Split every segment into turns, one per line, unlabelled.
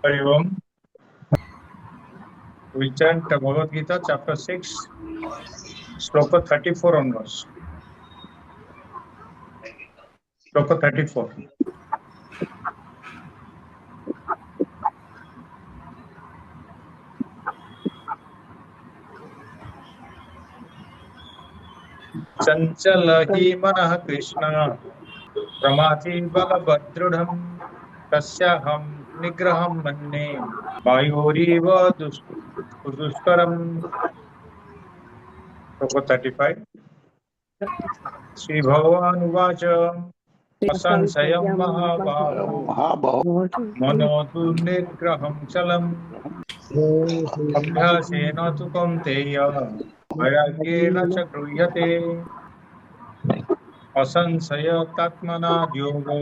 Hari Om. We chant Bhagavad Gita, chapter 6, sloka 34 onwards. Sloka 34. Chanchala hi manah Krishna, pramati balabhadrudham, tasyaham nigraham manne, mayoriva duskaram. Sloka 35. Sri Bhagavan Uvacha, asansayam mahabaho, manotu nigraham chalam, abhyasena tu kaunteya, vairagyena cha grhyate. असंशयतात्मना योगो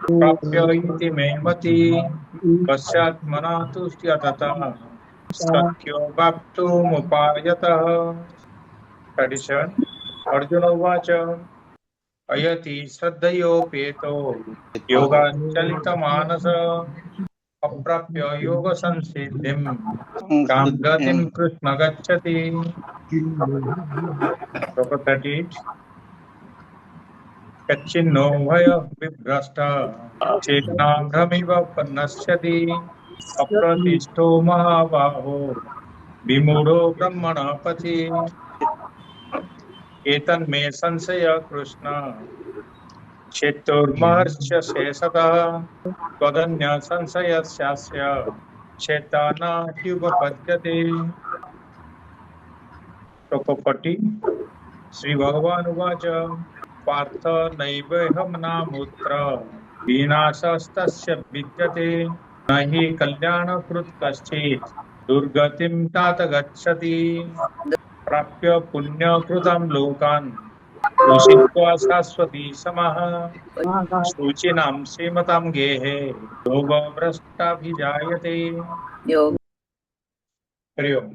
प्राप्य इति मे मति पश्चात्मना तु यतता सख्यो वाप्तुमुपायतः 37 अर्जुन उवाच अयति श्रद्धयोपेतो योगाचलितमानस अप्राप्य योगसंसिद्धिं कां गतिं कृष्ण गच्छति श्लोक 38 कच्चिन्नो भय विभ्रष्ट चेतनाभ्रमिव पन्नस्यति अप्रतिष्ठो महाबाहो विमूढो ब्रह्मणः पथि एतन्मे संशय कृष्ण चेतुर्महर्ष्य शेषतः त्वदन्य संशयस्यास्य चेतनाह्युपपद्यते श्लोक 40 श्री भगवान उवाच पार्थ नैवेहमनामुत्र विनाशस्तस्य विद्यते न हि कल्याणकृत् कश्चित् दुर्गतिं तात गच्छति प्राप्य पुण्यकृतं लोकान् उषित्वा शाश्वती समः शुचिनां श्रीमतां गेहे योगभ्रष्टाभिजायते हरि ओम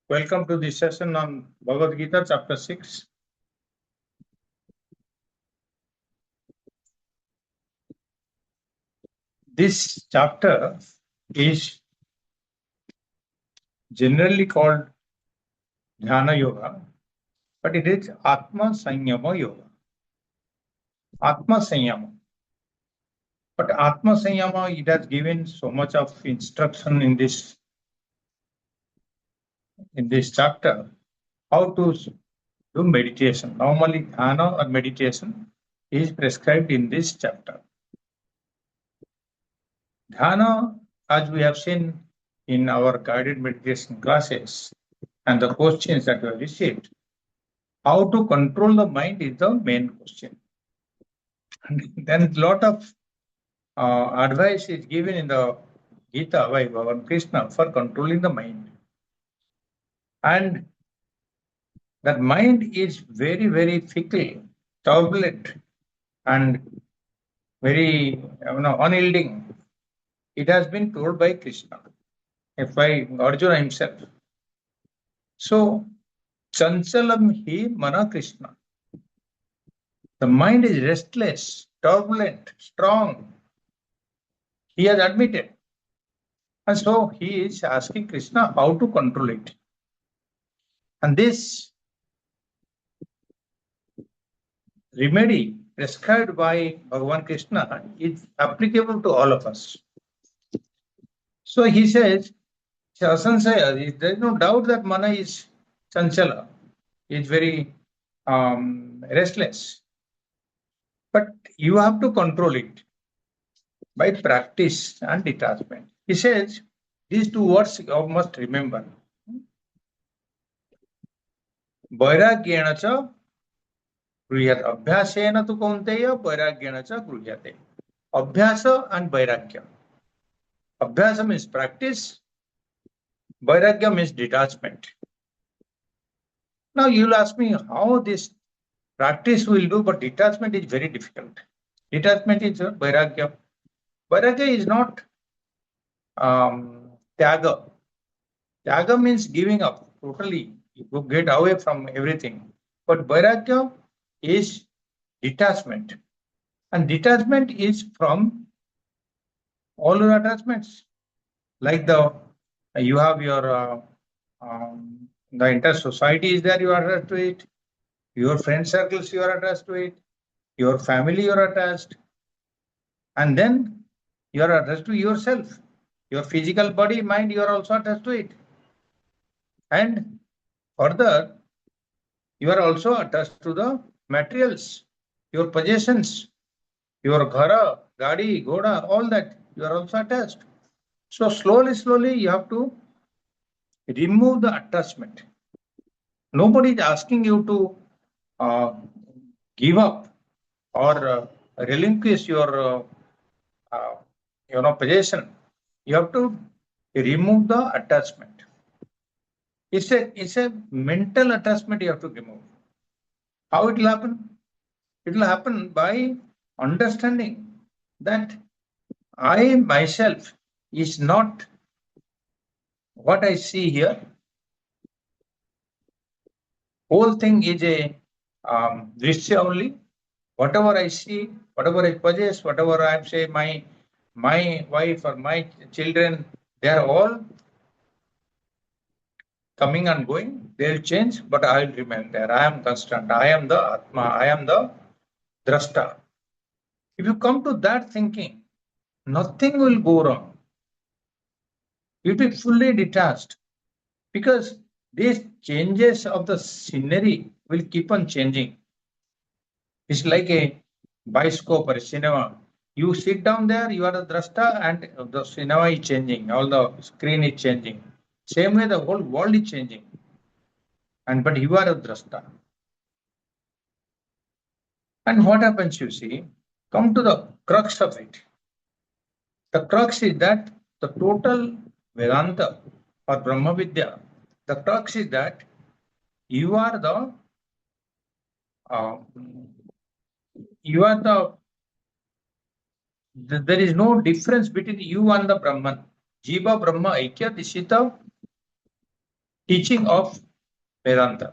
Welcome to this session on Bhagavad Gita chapter 6. This chapter is generally called Dhyana Yoga, but it is Atma Sanyama Yoga. Atma Sanyama. But Atma Sanyama, it has given so much of instruction in this chapter, how to do meditation. Normally, Dhyana or meditation is prescribed in this chapter. Dhyana, as we have seen in our guided meditation classes and the questions that we have received, how to control the mind is the main question. And then a lot of advice is given in the Gita by Bhagavan Krishna for controlling the mind. And that mind is very, very fickle, turbulent, and very unyielding. It has been told by Krishna, by Arjuna himself. So, chanchalam hi mana Krishna. The mind is restless, turbulent, strong. He has admitted. And so he is asking Krishna how to control it. And this remedy prescribed by Bhagavan Krishna is applicable to all of us. So he says, Asansaya, there is no doubt that mana is chanchala, is very restless. But you have to control it by practice and detachment. He says, these two words you must remember. Vairagyena cha grhyate. Abhyasena tu kaunteya vairagyena cha grhyate. Abhyasa and vairagya. Abhyasa means practice. Vairagya means detachment. Now you will ask me how this practice will do, but detachment is very difficult. Detachment is vairagya. Vairagya is not tyaga. Tyaga means giving up totally. You get away from everything. But vairagya is detachment. And detachment is from all your attachments. Like you have your the entire society is there, you are attached to it. Your friend circles, you are attached to it. Your family, you are attached. And then you are attached to yourself. Your physical body, mind, you are also attached to it. And further, you are also attached to the materials, your possessions, your ghara, gadi, goda, all that, you are also attached. So slowly, you have to remove the attachment. Nobody is asking you to uh, give up or relinquish your possession. You have to remove the attachment. It's a mental attachment you have to remove. How it will happen? It will happen by understanding that I myself is not what I see here. Whole thing is a drishya only. Whatever I see, whatever I possess, whatever I say, my wife or my children, they are all coming and going. They'll change, but I will remain there. I am constant. I am the Atma. I am the Drashta. If you come to that thinking, nothing will go wrong. You'll be fully detached because these changes of the scenery will keep on changing. It's like a bioscope or a cinema. You sit down there, you are the drashta, and the cinema is changing, all the screen is changing. Same way, the whole world is changing. But you are a drashta. And what happens, you see, come to the crux of it. The crux is that the total Vedanta or Brahma Vidya, the crux is that you are uh, there is no difference between you and the Brahman. Jiva Brahma Aikya, this is the teaching of Vedanta.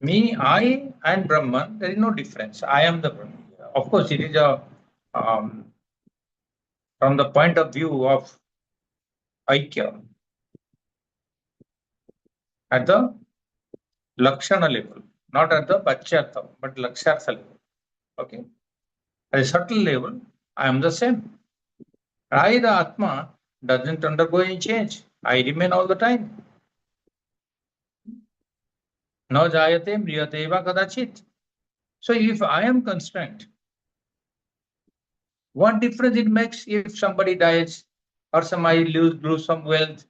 Me, I and Brahman, there is no difference. I am the Brahman. Of course, it is from the point of view of Aikya at the Lakshana level, not at the Pachyartha, but Lakshartha level. Okay. At a subtle level, I am the same. I, the Atma, doesn't undergo any change. I remain all the time. Na jayate mriyate va kadachit. So if I am constant, what difference it makes if somebody dies or somebody lose some wealth?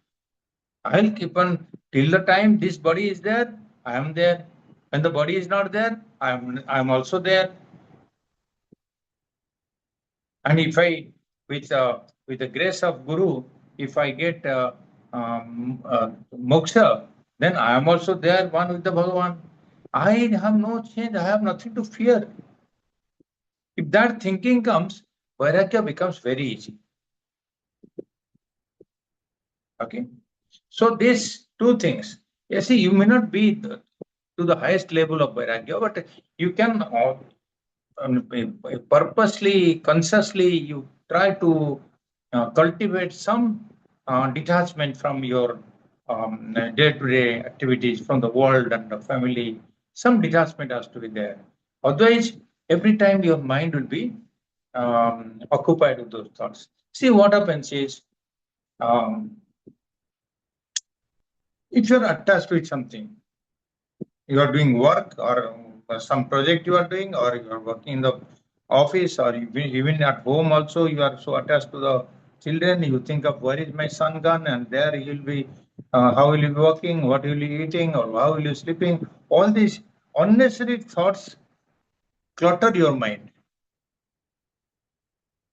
I'll keep on till the time this body is there, I am there. When the body is not there, I'm also there. And if I, with the grace of Guru, if I get moksha, then I am also there, one with the Bhagavan. I have no change. I have nothing to fear. If that thinking comes, Vairagya becomes very easy. Okay. So these two things. You see, you may not be to the highest level of Vairagya, but you can purposely, consciously, you try to cultivate some detachment from your day-to-day activities, from the world and the family. Some detachment has to be there. Otherwise, every time your mind will be occupied with those thoughts. See, what happens is, if you're attached with something, you are doing work or some project you are doing, or you are working in the office, or even at home also, you are so attached to the children, you think of where is my son gone, and there he will be, how will he be working, what will he be eating, or how will you sleeping. All these unnecessary thoughts clutter your mind.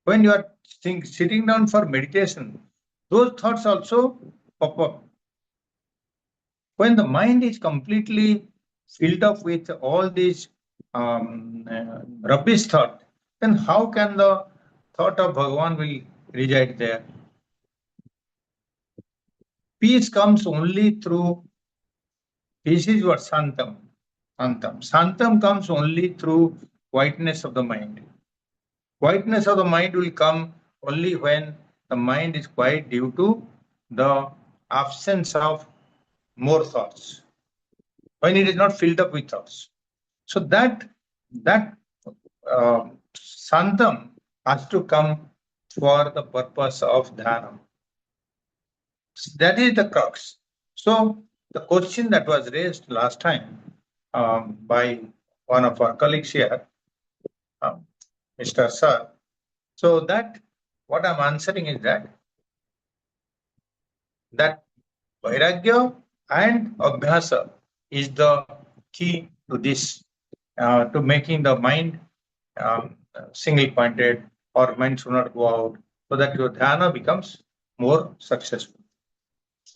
When you are sitting down for meditation, those thoughts also pop up. When the mind is completely filled up with all these rubbish thought, then how can the thought of Bhagavan will reside there? Peace comes only through, peace is what? Santam. Santam. Santam comes only through quietness of the mind. Quietness of the mind will come only when the mind is quiet due to the absence of more thoughts, when it is not filled up with thoughts. So that santam has to come for the purpose of dhyana. That is the crux. So the question that was raised last time by one of our colleagues here, Mr. Sir. So that what I'm answering is that vairagya and abhyasa is the key to this, to making the mind single pointed, or mind should not go out, so that your dhyana becomes more successful.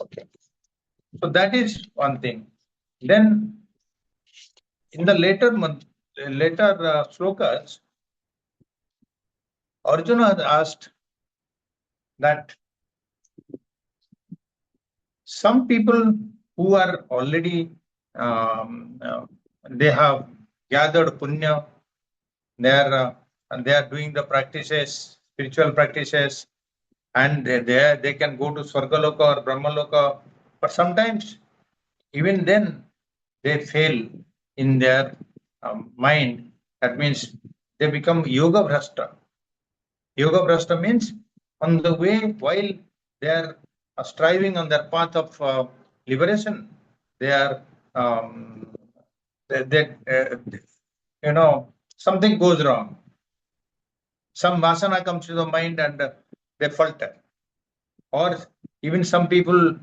Okay. So that is one thing. Then in the later slokas, Arjuna had asked that some people who are already they have gathered punya, they are doing the practices, spiritual practices, and they can go to Swargaloka or Brahmaloka, but sometimes even then they fail in their mind. That means they become yoga bhrashta. Yoga bhrashta means on the way, while they are striving on their path of liberation, they are something goes wrong. Some vasana comes to the mind and they falter. Or even some people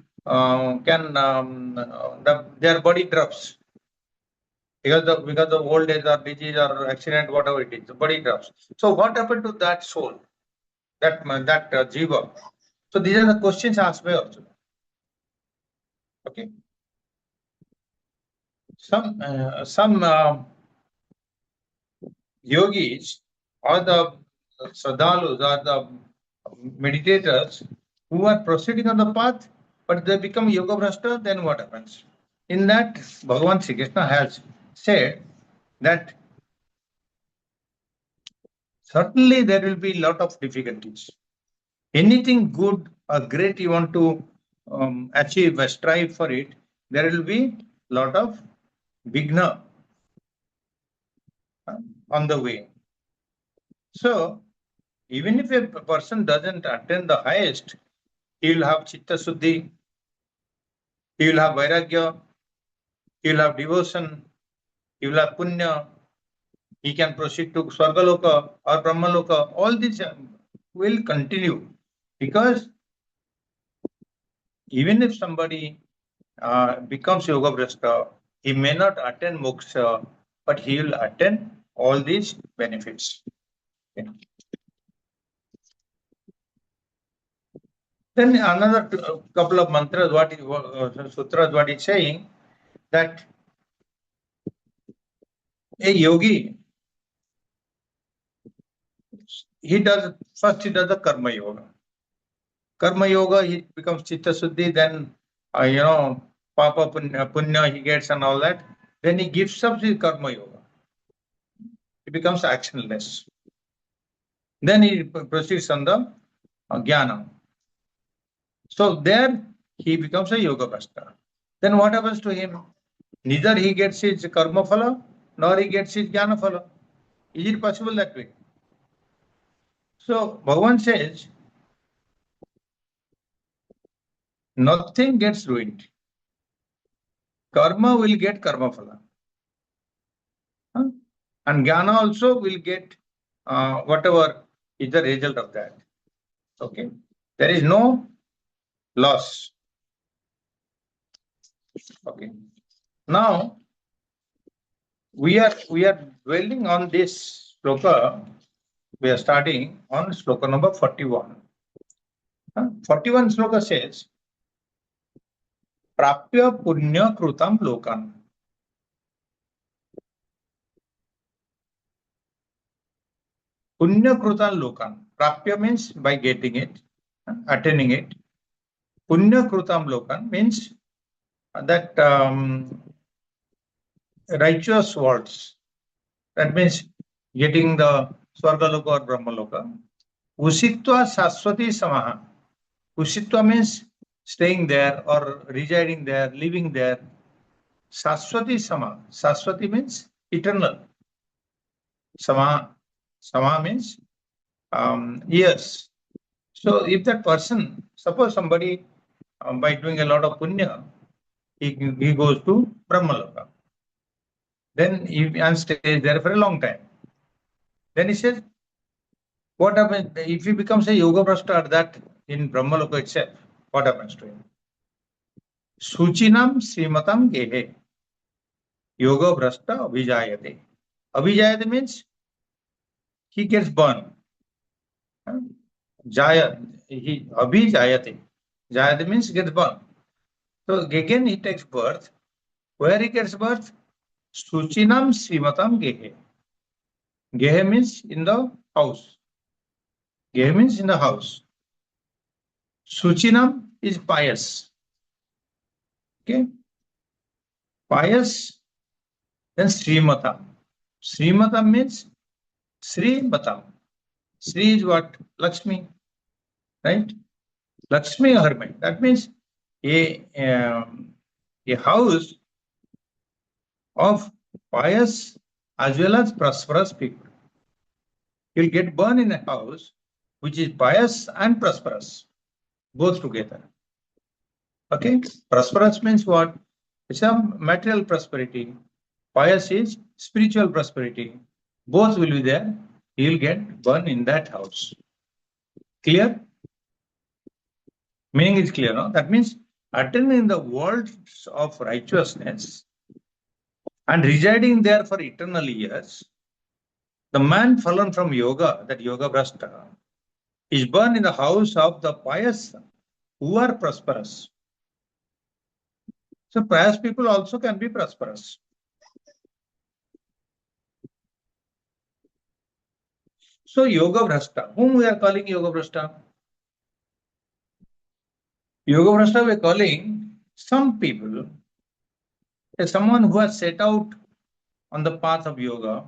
their body drops because of old age or disease or accident, whatever it is, the body drops. So what happened to that soul, that jiva? So these are the questions asked by Arjuna. Okay. Some yogis or the sadhalus or the meditators who are proceeding on the path, but they become yoga bhrashta, then what happens? In that, Bhagavan Sri Krishna has said that certainly there will be a lot of difficulties. Anything good or great you want to achieve, strive for it, there will be a lot of vigna on the way. So, even if a person doesn't attain the highest, he will have chitta suddhi, he will have vairagya, he will have devotion, he will have punya, he can proceed to Swargaloka or Brahmaloka. All this will continue, because even if somebody becomes yoga bhrashta, he may not attain moksha, but he will attain all these benefits. Okay. Then another couple of mantras, sutras, what it's saying, that a yogi, he does the karma yoga. Karma yoga, he becomes chitta suddhi, then papa punya he gets and all that. Then he gives up his karma yoga. He becomes actionless. Then he proceeds on the jnana. So there he becomes a yoga bhrashta. Then what happens to him? Neither he gets his karma phala, nor he gets his jnana phala. Is it possible that way? So Bhagavan says, nothing gets ruined. Karma will get karma phala. And jnana also will get whatever is the result of that. Okay. There is no loss. Okay. Now we are dwelling on this sloka. We are starting on sloka number 41. 41 sloka says, Prapya punya krutam lokan. Punya krutam lokan. Prapya means by getting it, attaining it. Punya krutam lokan means that righteous words. That means getting the Swargaloka or Brahmaloka. Usitva Saswati Samaha. Usitva means staying there or residing there, living there. Saswati Sama. Saswati means eternal. Sama. Sama means years. So if that person, suppose somebody by doing a lot of punya, he goes to Brahmaloka. Then he and stays there for a long time. Then he says, what happens if he becomes a yoga brashta at that in Brahmaloka itself? What happens to him? Suchinam Srimatam Gehe. Yoga brashta abhijayate. Abhijayate means he gets burned. Abhijayate. Jayate means gets burned. So again he takes birth. Where he gets birth? Suchinam Srimatam Gehe. Gehe means in the house. Gehe means in the house. Suchinam is pious. Okay. Pious. Then Srimatam. Srimatam means Srimatam. Sri is what? Lakshmi. Right? Lakshmi hermit. That means a house of pious as well as prosperous people. You'll get born in a house which is pious and prosperous, both together. Okay? Prosperous means what? It's a material prosperity. Pious is spiritual prosperity. Both will be there. You'll get born in that house. Clear? Meaning is clear, no? That means attaining the worlds of righteousness and residing there for eternal years, the man fallen from yoga, that yoga brashta, is born in the house of the pious who are prosperous. So pious people also can be prosperous. So yoga brashta, whom we are calling yoga brashta? Yoga brashta we are calling some people, someone who has set out on the path of yoga.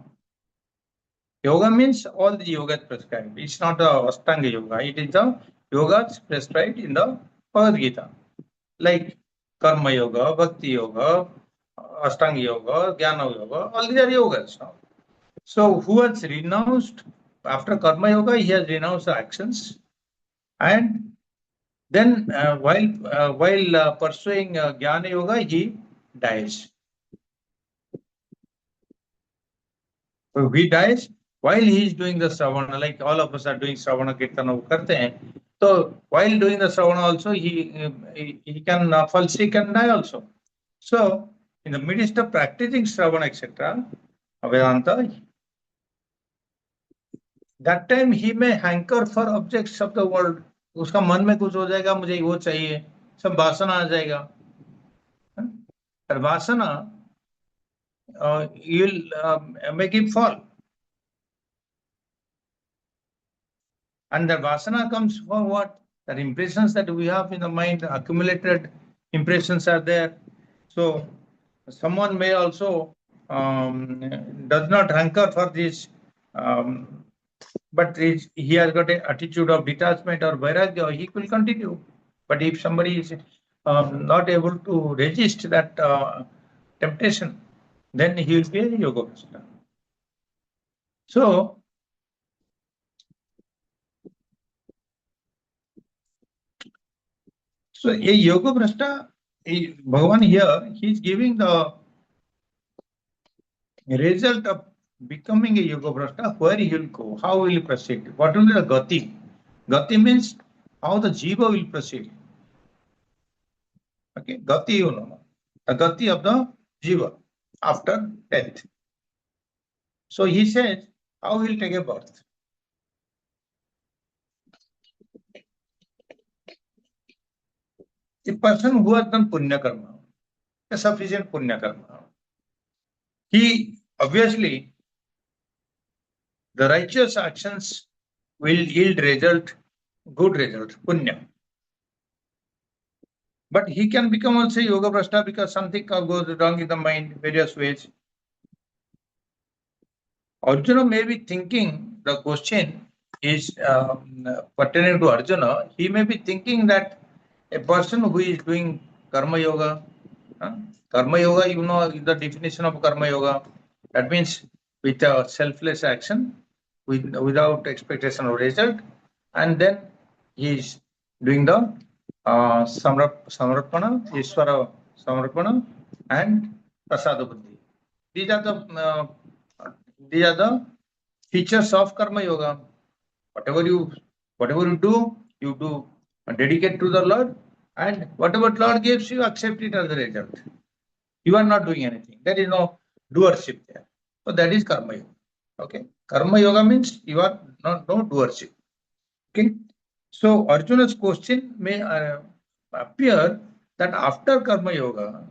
Yoga means all the yoga prescribed. It's not the Ashtanga yoga. It is the yoga prescribed in the Bhagavad Gita. Like Karma yoga, Bhakti yoga, Ashtanga yoga, Jnana yoga, all these are yogas. No? So who has renounced, after Karma yoga, he has renounced the actions. And then while pursuing Jnana yoga, he dies. So he dies while he is doing the Sravana, like all of us are doing Sravana Kirtana karte hain. So while doing the Sravana also, he can fall sick and die also. So in the midst of practicing Sravana, etc., Vedanta, that time he may hanker for objects of the world. उसका मन में कुछ हो जाएगा, मुझे वो चाहिए, सब वासना आ जाएगा. And वासना you'll make him fall. And the vasana comes from what? The impressions that we have in the mind, accumulated impressions are there. So someone may also does not hanker for this, but he has got an attitude of detachment or vairagya, he will continue. But if somebody is not able to resist that temptation, then he will be a yoga brashta. So a yoga brashta, Bhagavan here, he is giving the result of becoming a yoga brashta, where he will go, how will he proceed, what will be the gati. Gati means how the jiva will proceed. Okay, gati, you know, the gati of the jiva after death. So he says, how he will take a birth. A person who has done punya karma, a sufficient punya karma, he obviously, the righteous actions will yield result, good result, punya. But he can become also yoga brashta because something goes wrong in the mind, various ways. Arjuna may be thinking the question, is pertaining to Arjuna, he may be thinking that a person who is doing karma yoga, karma yoga, you know the definition of karma yoga. That means with a selfless action, without expectation of result, and then he is doing the samarpana, Ishvara samarpana, and prasada buddhi. These are the features of karma yoga. Whatever you do, you do dedicate to the Lord, and whatever Lord gives you, accept it as a result. You are not doing anything. There is no doership there. So that is karma yoga. Okay. Karma yoga means you are not no doership. Okay. So Arjuna's question may appear that after karma yoga,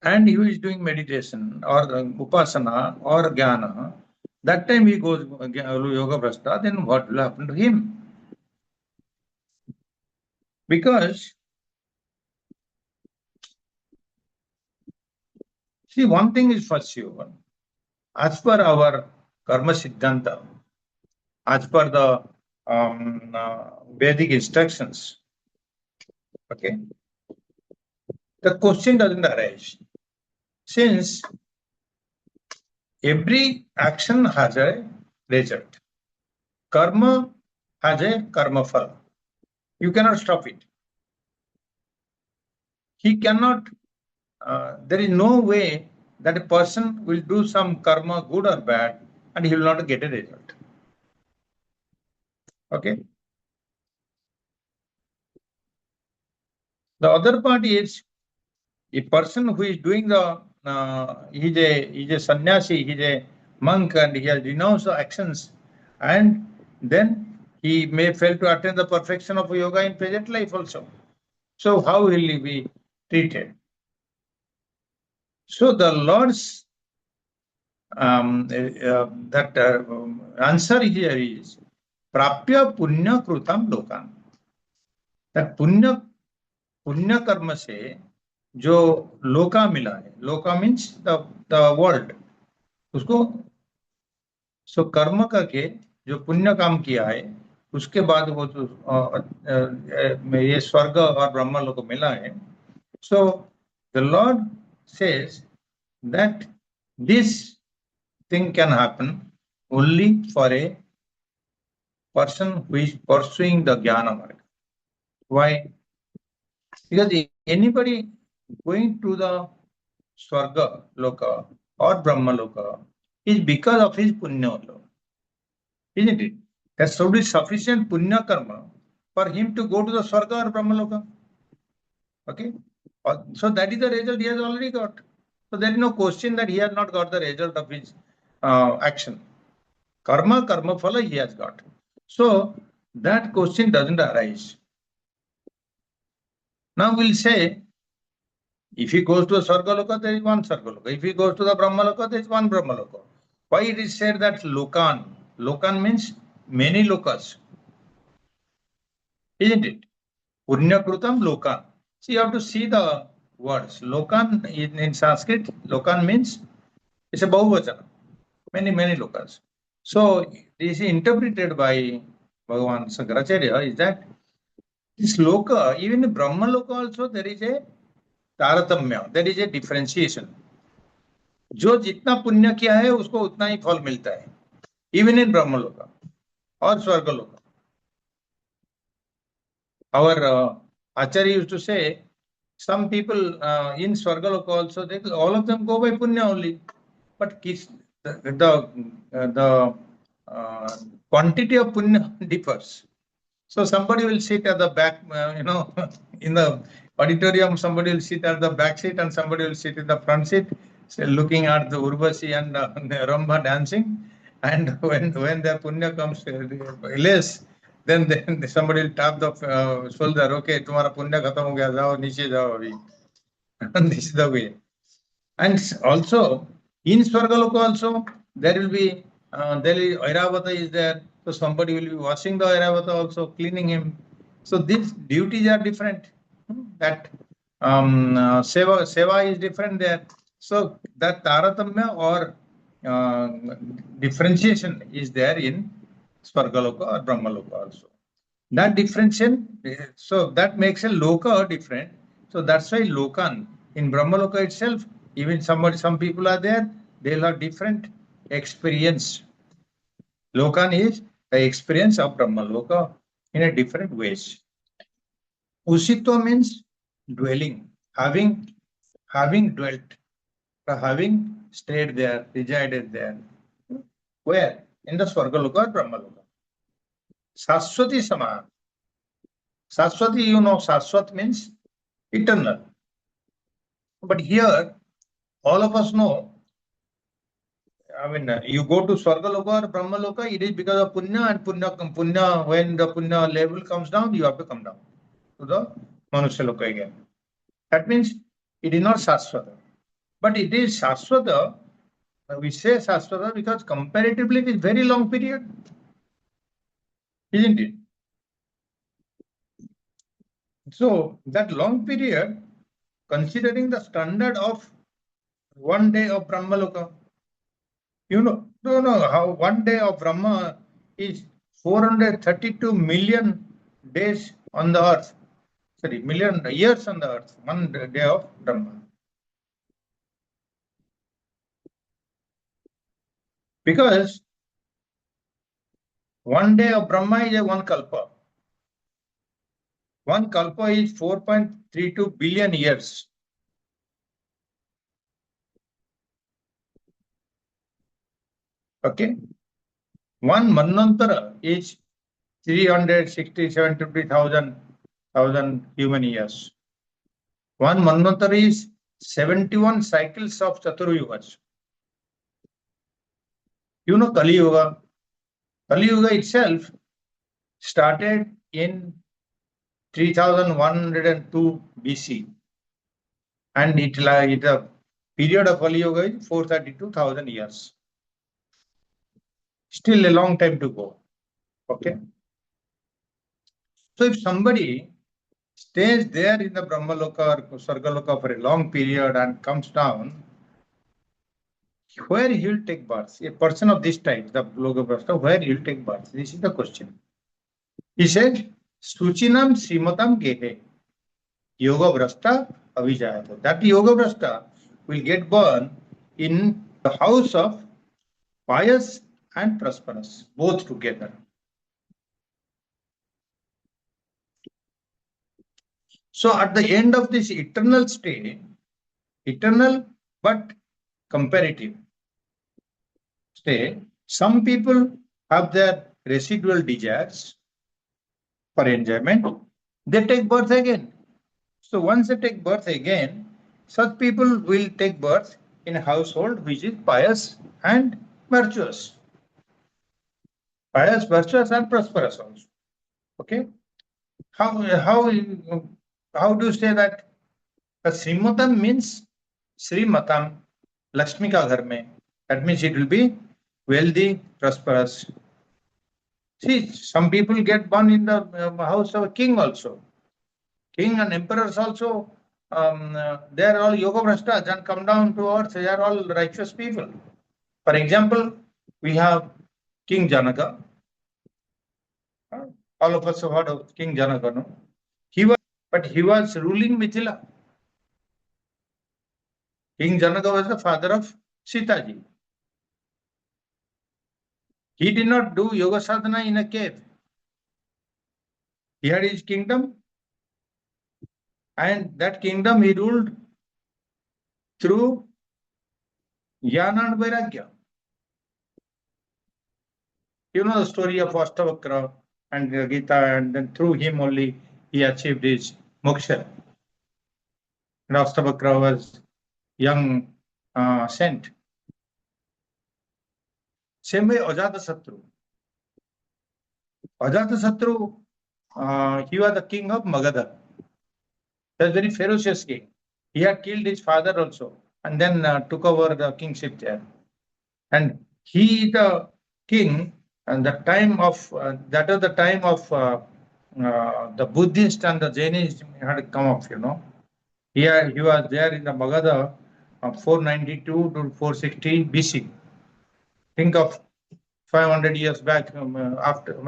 and he is doing meditation or upasana or jnana, that time he goes yoga prastha, then what will happen to him? Because, see, one thing is for sure, as per our karma siddhanta, as per the Vedic instructions, okay, the question doesn't arise. Since every action has a result, karma has a karma phala. You cannot stop it. He cannot, there is no way that a person will do some karma, good or bad, and he will not get a result. Okay. The other part is a person who is doing the, he's a sannyasi, he's a monk, and he has renounced the actions, and then he may fail to attain the perfection of yoga in present life also. So how will he be treated? So the Lord's answer here is prapya punya krutam lokan. That punya karma से जो लोका मिला है, लोका means the world, उसको सो कर्म करके जो पुण्य काम किया है उसके बाद वो तो ये स्वर्ग और ब्रह्म लोक को मिला है. So the Lord says that this thing can happen only for a person who is pursuing the jnana marga. Why? Because anybody going to the Swarga Loka or Brahma Loka is because of his punya alone. Isn't it? There should be sufficient punya karma for him to go to the Swarga or Brahma Loka. Okay? So that is the result he has already got. So there is no question that he has not got the result of his action. Karma phala he has got. So that question doesn't arise. Now we'll say, if he goes to a Sargaloka, there is one Sargaloka. If he goes to the Brahmaloka, there is one Brahmaloka. Why it is said that Lokan? Lokan means many lokas. Isn't it? Punya Krutam Lokan. So you have to see the words. Lokan in Sanskrit, Lokan means it's a Bahuvachana. Many lokas. So this is interpreted by Bhagavan Sankaracharya is that this loka, even in Brahma loka also there is a तारतम्य, there is a differentiation. जो जितना पुण्य किया है उसको उतना ही फल मिलता है, even in ब्रह्म लोका और स्वर्ग लोका. Our Acharya used to say, some people in Swarga Loka also, all of them go by punya only, but the quantity of punya differs. So somebody will sit at the back, in the auditorium, somebody will sit at the back seat and somebody will sit in the front seat, looking at the Urvashi and Rambha dancing. And when their punya comes less, then somebody will tap the shoulder, okay, तुम्हारा पुण्य खत्म हो गया, जाओ नीचे जाओ अभी. This is the way. And also in Swargaloka also there will be Airavata is there, so somebody will be washing the Airavata also, cleaning him. So these duties are different. That seva is different there. So that taratamya or differentiation is there in Svargaloka or Brahmaloka also. That differentiation, so that makes a loka different. So that's why lokan in Brahmaloka itself, even some people are there, they'll have different experience. Lokan is the experience of Brahmaloka in a different ways. Usitva means dwelling, having dwelt, having stayed there, resided there. Where? In the Swargaloka or Brahmaloka. Saswati Sama. Saswati, Saswat means eternal. But here, all of us know, you go to Swargaloka or Brahmaloka, it is because of Punya, and Punya, when the Punya level comes down, you have to come down to the Manushaloka again. That means it is not Saswata. But it is Saswata, we say Saswata because comparatively it is very long period. Isn't it? So that long period, considering the standard of one day of Brahmaloka, don't know how 1 day of Brahma is 432 million days on the earth. Sorry, million years on the earth, 1 day of Brahma. Because 1 day of Brahma is a one kalpa. One kalpa is 4.32 billion years. Okay. One manvantara is 360,000 human years. One manvantara is 71 cycles of Chaturayugas. Kali Yuga. Kali Yuga itself started in 3102 BC. And the period of Kali Yuga is 432,000 years. Still a long time to go. Okay. So if somebody stays there in the Brahmaloka or Sargaloka for a long period and comes down, where he will take birth? A person of this type, the Logabrasta, where he will take birth? This is the question. He said, Suchinam Srimatam Gehe, Yoga Brasta Avijayata. That Yoga Brasta will get born in the house of pious and prosperous, both together. So at the end of this eternal stay, eternal but comparative stay, some people have their residual desires for enjoyment, they take birth again. So once they take birth again, such people will take birth in a household which is pious and virtuous. Pious, virtuous and prosperous also. Okay? How do you say that? Srimatam means Srimatam, Lakshmi ka ghar mein. That means it will be wealthy, prosperous. See, some people get born in the house of a king also. King and emperors also, they are all yoga brashtas and come down to earth. They are all righteous people. For example, we have King Janaka. All of us have heard of King Janaka, no? He was ruling Mithila. King Janaka was the father of Sita ji. He did not do yoga sadhana in a cave. He had his kingdom, and that kingdom he ruled through Jnana and Vairagya. You know the story of Astavakra and Gita, and then through him only he achieved his moksha. And Astavakra was young saint. Same way Ajatasattu. Ajatasattu, he was the king of Magadha. He was a very ferocious king. He had killed his father also, and then took over the kingship there. And he, the king, and the time of that was the time of the Buddhist and the Jainist had come up. He was there in the Magadha 492 to 460 BC. Think of 500 years back, after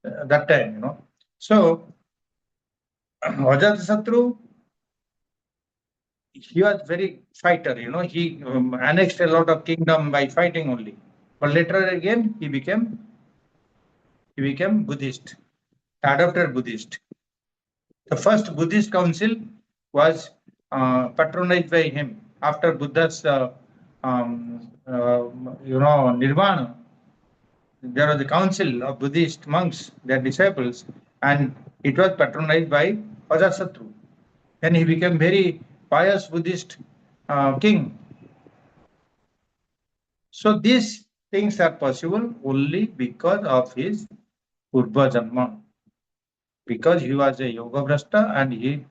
that time, So, Ajatasattu, he was very fighter, he annexed a lot of kingdom by fighting only. But later again, he became Buddhist, adopted Buddhist. The first Buddhist council was patronized by him after Buddha's, nirvana. There was a council of Buddhist monks, their disciples, and it was patronized by Ajatasattu. Then he became very pious Buddhist king. So these things are possible only because of his Purva Janma, because he was a Yoga Brashta and he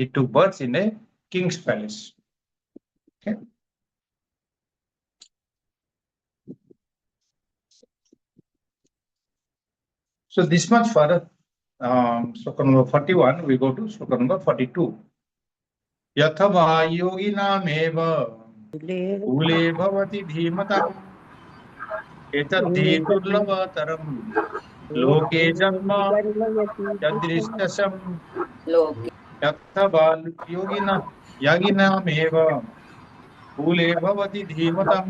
took birth in a king's palace. Okay. So this much for sloka number 41. We go to sloka number 42. Yathava yoginameva kule bhavati dhimatam etadhi durlabataram loke janma yadristasam yathava yoginameva kule bhavati dhimatam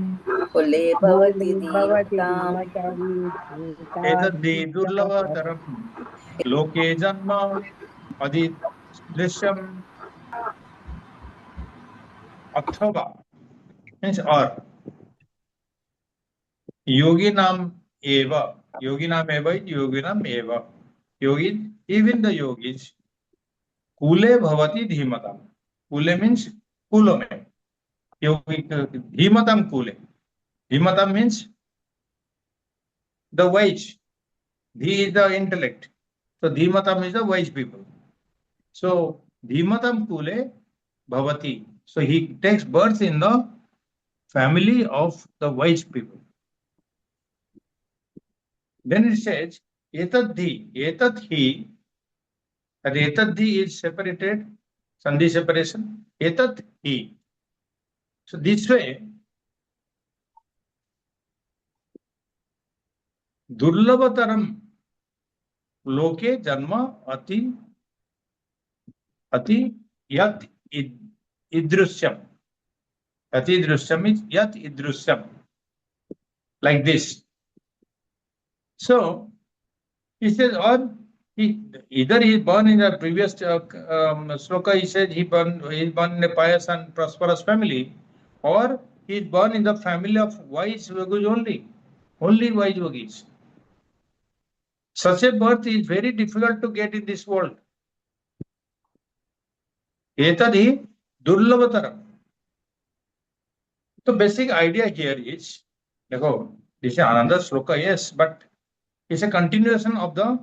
etadhi durlabataram loke janma adidrishyam athava means or yoginam eva is yoginam eva yogi, even the yogis, kule bhavati dhimatam. Kule means kulome. Yogi dhimatam kule. Dhimatam means the wise. Dhi is the intellect. So dhimatam is the wise people. So dhimatam kule bhavati. So he takes birth in the family of the wise people. Then it says etadhi, etadhi. And etadhi is separated, sandhi separation. Etadhi. So this way, durlabataram loke janma ati yat idrusyam. Ati idrusyam is yat idrusyam. Like this. So he says, or either he is born in the previous sloka, he said he is born in a pious and prosperous family, or he is born in the family of wise yogis only wise yogis. Such a birth is very difficult to get in this world. Etadhi durlabataram. The basic idea here is, this is another sloka, yes, but it's a continuation of the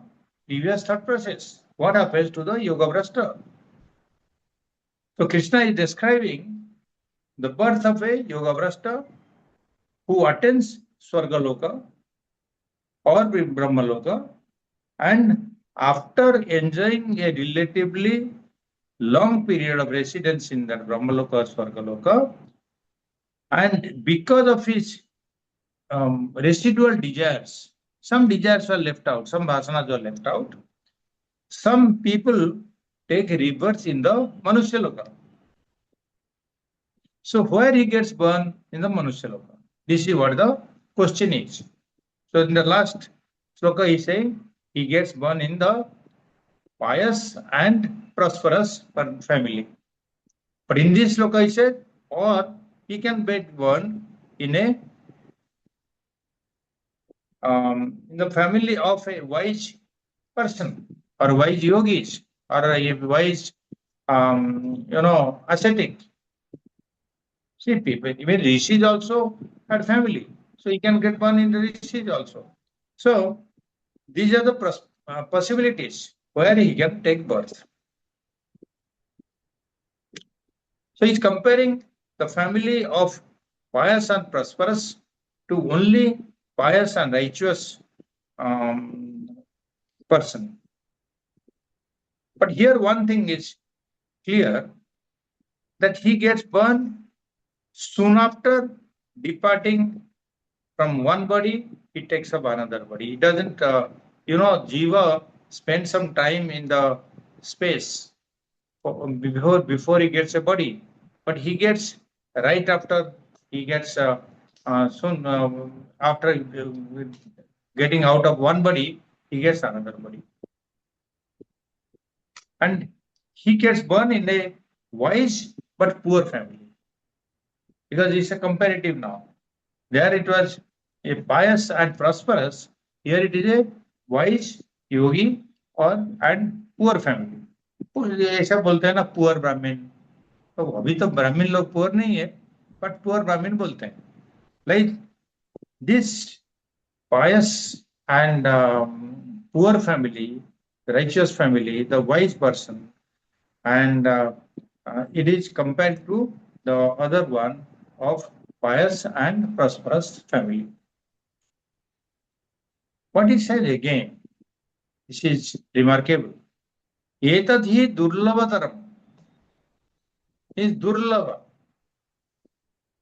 previous thought process. What happens to the Yoga Brashta? So Krishna is describing the birth of a Yoga Brashta who attains Swargaloka or Brahmaloka, and after enjoying a relatively long period of residence in that Brahmaloka or Swargaloka, and because of his residual desires, some desires were left out, some vasanas were left out. Some people take rebirth in the Manushya-loka. So where he gets born in the Manushya-loka? This is what the question is. So in the last sloka he is saying he gets born in the pious and prosperous family. But in this sloka he said, or he can get born in the family of a wise person or wise yogis or a wise, ascetic. See, people, even rishis also had family, so he can get born in the rishis also. So these are the possibilities where he can take birth. So he's comparing the family of pious and prosperous to only pious and righteous person. But here one thing is clear, that he gets born soon after departing from one body, it takes up another body. It doesn't, Jiva spends some time in the space before he gets a body, but he gets right after he gets soon after getting out of one body, he gets another body, and he gets born in a wise but poor family because it's a comparative now. There it was a pious and prosperous. Here it is a wise yogi or and poor family. ऐसा बोलते हैं ना poor ब्राह्मण, तो अभी तो ब्राह्मण लोग पुअर नहीं है, बट पुअर ब्राह्मण बोलते हैं. Like this pious and poor family, righteous family, the wise person, and it is compared to the other one of pious and prosperous family. What he says again, this is remarkable. एतद् हि दुर्लभतरम, इस दुर्लभ,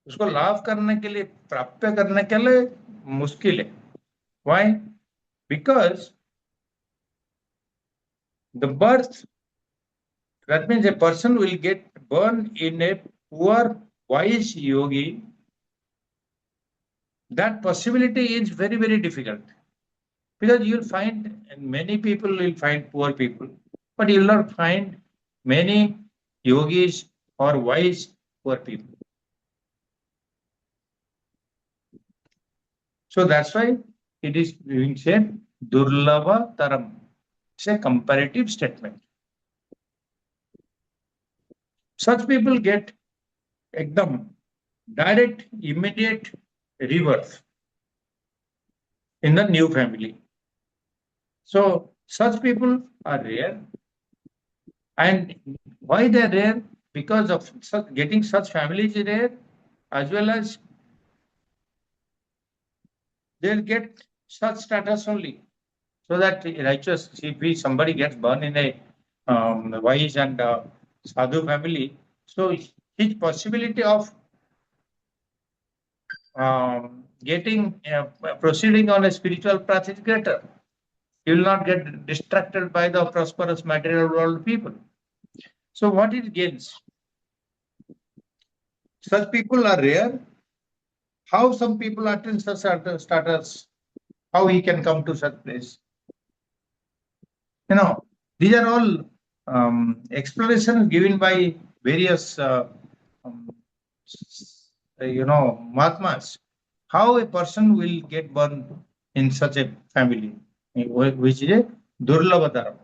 उसको लाभ करने के लिए, प्राप्त करने के लिए मुश्किल है. Why? Because the birth, that means a person will get born in a poor wise yogi. That possibility is very, very difficult, because you'll find many people will find poor people, but you'll not find many yogis or wise poor people. So that's why it is being said Durlava Taram. It's a comparative statement. Such people get ekdam direct, immediate rebirth in the new family. So such people are rare. And why they are rare? Because of getting such families is rare, as well as they'll get such status only. So that righteous, if somebody gets born in a wise and sadhu family, so his possibility of getting proceeding on a spiritual path is greater. He will not get distracted by the prosperous material world people. So what it gains? Such people are rare. How some people attain such status? How he can come to such place? These are all explanations given by various, Mahatmas. How a person will get born in such a family, which is a Durlabhataram.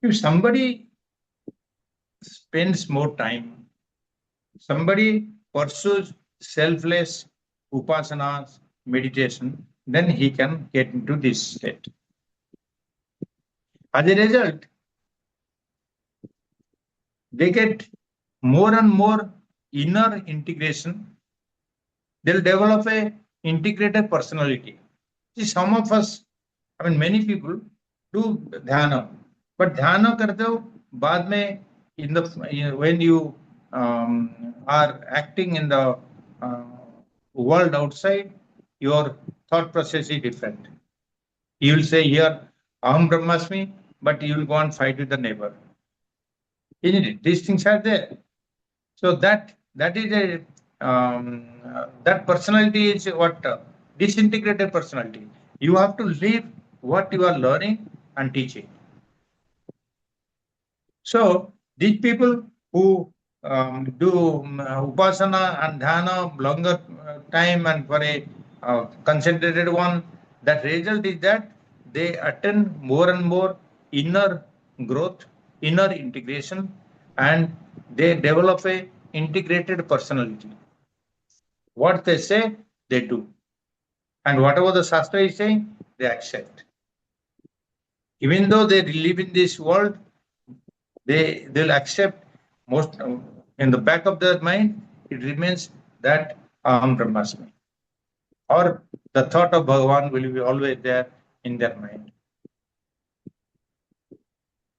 If somebody spends more time, somebody pursues selfless upasanas, meditation, then he can get into this state. As a result, they get more and more inner integration. They'll develop a integrated personality. See, some of us, many people do dhyana, but dhyana karte ho, baad mein when you are acting in the world outside, your thought process is different. You will say here, Aham Brahmasmi, but you will go and fight with the neighbor. Isn't it? These things are there. So that is a that personality is what disintegrated personality. You have to live what you are learning and teaching. So these people who do upasana and dhyana longer time and for a concentrated one, that result is that they attain more and more inner growth, inner integration, and they develop a integrated personality. What they say, they do. And whatever the Shastra is saying, they accept. Even though they live in this world, they'll accept most in the back of their mind, it remains that Aham Brahmasmi. Or the thought of Bhagavan will be always there in their mind.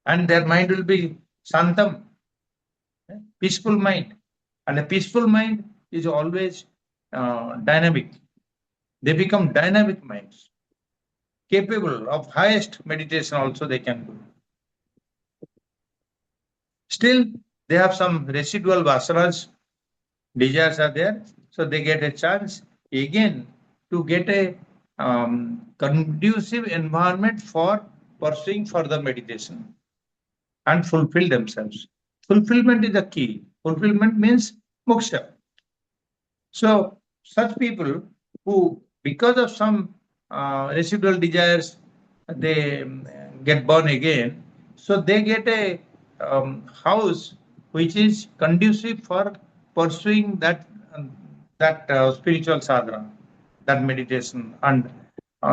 And their mind will be Santam, peaceful mind. And a peaceful mind is always dynamic. They become dynamic minds, capable of highest meditation also they can do. Still, they have some residual vasanas, desires are there, so they get a chance again to get a conducive environment for pursuing further meditation and fulfill themselves. Fulfillment is the key. Fulfillment means moksha. So, such people who, because of some residual desires, they get born again, so they get a house which is conducive for pursuing that spiritual sadhana, that meditation and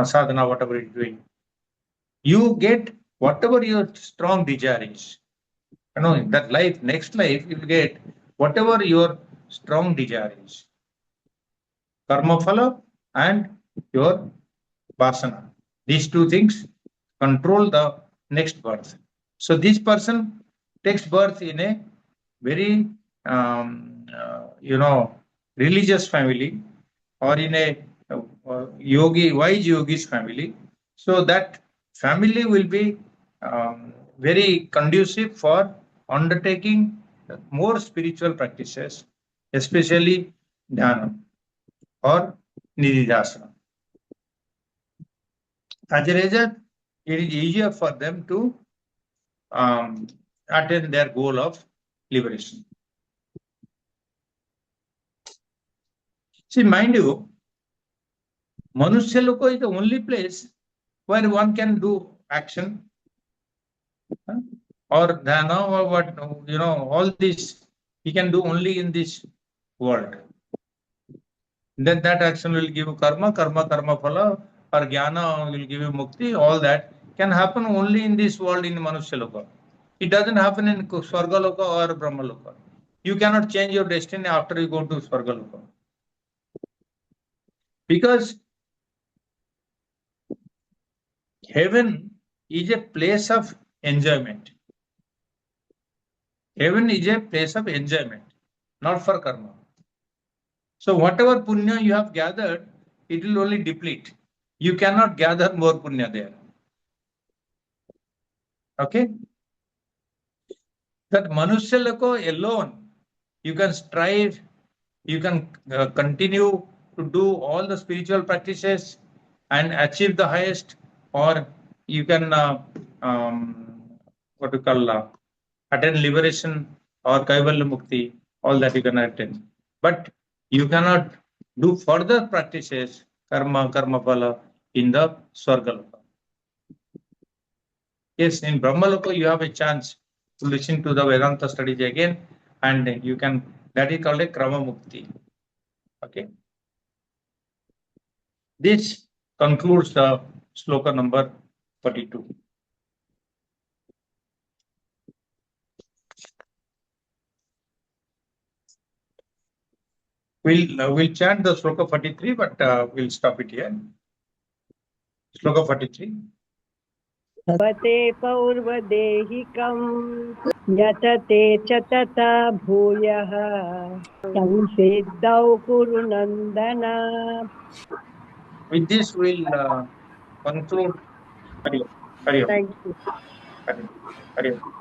sadhana, whatever you're doing. You get whatever your strong desire is. You know, that life, next life, you'll get whatever your strong desire is. Karma phala and your vasana. These two things control the next birth. So this person takes birth in a very religious family, or in a wise yogis family. So that family will be very conducive for undertaking more spiritual practices, especially dhyana or nididhyasana. As a result, it is easier for them to attain their goal of liberation. See, mind you, Manushya Loka is the only place where one can do action, or dhyana, or what, all this he can do only in this world. Then that action will give you karma phala, or jnana will give you mukti. All that can happen only in this world, in Manushya Loka. It doesn't happen in Swarga Loka or Brahma Loka. You cannot change your destiny after you go to Swarga Loka. Because heaven is a place of enjoyment. Heaven is a place of enjoyment, not for karma. So whatever punya you have gathered, it will only deplete. You cannot gather more punya there. Okay? That Manushya Loka alone, you can strive, you can continue to do all the spiritual practices and achieve the highest, or you can attain liberation or Kaivalya Mukti, all that you can attain. But you cannot do further practices, karma phala, in the Swarga Loka. Yes, in Brahma Loka you have a chance to listen to the Vedanta studies again, and you can, that is called a Krama Mukti. Okay. This concludes the sloka number 42. We'll chant the sloka 43, but we'll stop it here. Sloka 43.
Bhate paurvadehikam yatate च तथा भूयः संसिद्धौ कुरु नन्दन.
With this, we'll conclude. Hari Om.
Thank you.
Hari Om. Hari Om.